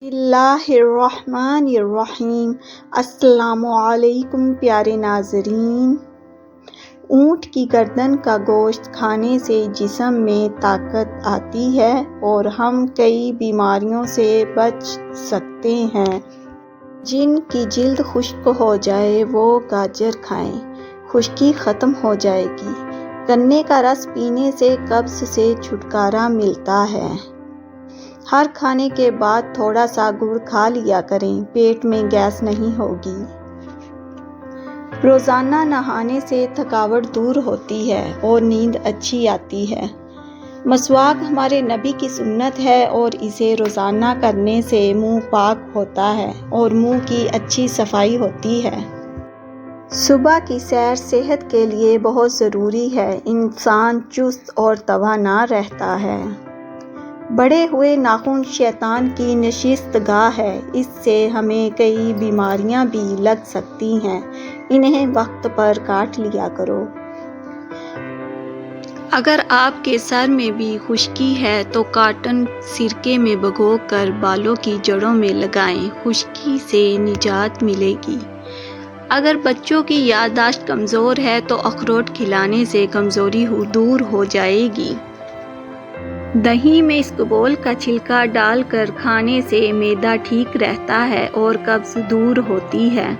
बिस्मिल्लाहिर्रहमानिर्रहीम। अस्सलाम वालेकुम प्यारे नाज़रीन। ऊँट की गर्दन का गोश्त खाने से जिस्म में ताकत आती है और हम कई बीमारियों से बच सकते हैं। जिनकी जिल्द खुश्क हो जाए वो गाजर खाएं, खुश्की ख़त्म हो जाएगी। गन्ने का रस पीने से कब्ज़ से छुटकारा मिलता है। हर खाने के बाद थोड़ा सा गुड़ खा लिया करें, पेट में गैस नहीं होगी। रोज़ाना नहाने से थकावट दूर होती है और नींद अच्छी आती है। मसवाक हमारे नबी की सुन्नत है और इसे रोज़ाना करने से मुंह पाक होता है और मुंह की अच्छी सफाई होती है। सुबह की सैर सेहत के लिए बहुत ज़रूरी है। इंसान चुस्त और तवाना रहता है। बड़े हुए नाखून शैतान की नशिस्तगाह है, इससे हमें कई बीमारियां भी लग सकती हैं। इन्हें वक्त पर काट लिया करो। अगर आपके सर में भी खुश्की है तो कॉटन सिरके में भिगोकर बालों की जड़ों में लगाएं, खुश्की से निजात मिलेगी। अगर बच्चों की याददाश्त कमज़ोर है तो अखरोट खिलाने से कमज़ोरी दूर हो जाएगी। दही में इसबगोल का छिलका डालकर खाने से मैदा ठीक रहता है और कब्ज़ दूर होती है।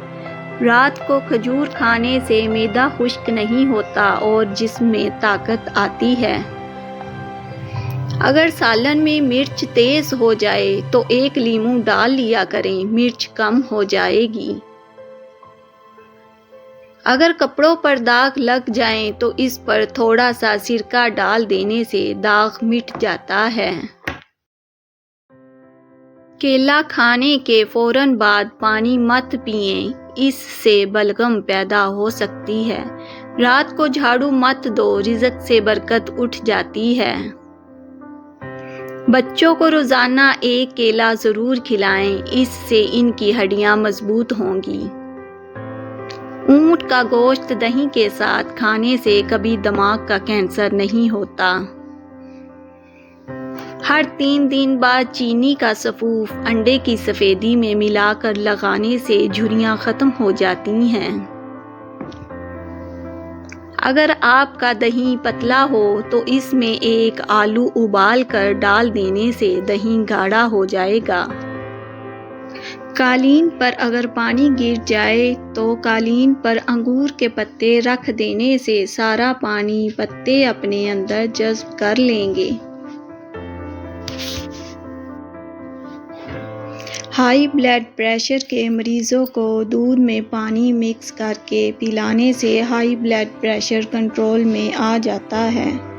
रात को खजूर खाने से मैदा खुश्क नहीं होता और जिस्म में ताकत आती है। अगर सालन में मिर्च तेज़ हो जाए तो एक लीमू डाल लिया करें, मिर्च कम हो जाएगी। अगर कपड़ों पर दाग लग जाएं तो इस पर थोड़ा सा सिरका डाल देने से दाग मिट जाता है। केला खाने के फौरन बाद पानी मत पिएं, इससे बलगम पैदा हो सकती है। रात को झाड़ू मत दो, रिज़्क से बरकत उठ जाती है। बच्चों को रोज़ाना एक केला ज़रूर खिलाएं, इससे इनकी हड्डियां मजबूत होंगी। ऊँट का गोश्त दही के साथ खाने से कभी दिमाग का कैंसर नहीं होता। हर 3 दिन बाद चीनी का सफूफ अंडे की सफ़ेदी में मिलाकर लगाने से झुर्रियाँ ख़त्म हो जाती हैं। अगर आपका दही पतला हो तो इसमें एक आलू उबाल कर डाल देने से दही गाढ़ा हो जाएगा। कालीन पर अगर पानी गिर जाए तो कालीन पर अंगूर के पत्ते रख देने से सारा पानी पत्ते अपने अंदर जज़्ब कर लेंगे। हाई ब्लड प्रेशर के मरीज़ों को दूध में पानी मिक्स करके पिलाने से हाई ब्लड प्रेशर कंट्रोल में आ जाता है।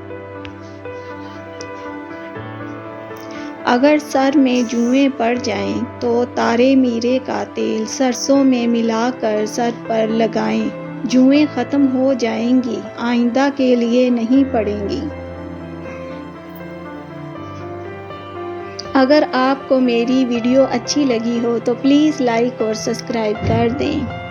अगर सर में जुएं पड़ जाएं तो तारे मीरे का तेल सरसों में मिलाकर सर पर लगाएं, जुएं ख़त्म हो जाएंगी, आइंदा के लिए नहीं पड़ेंगी। अगर आपको मेरी वीडियो अच्छी लगी हो तो प्लीज़ लाइक और सब्सक्राइब कर दें।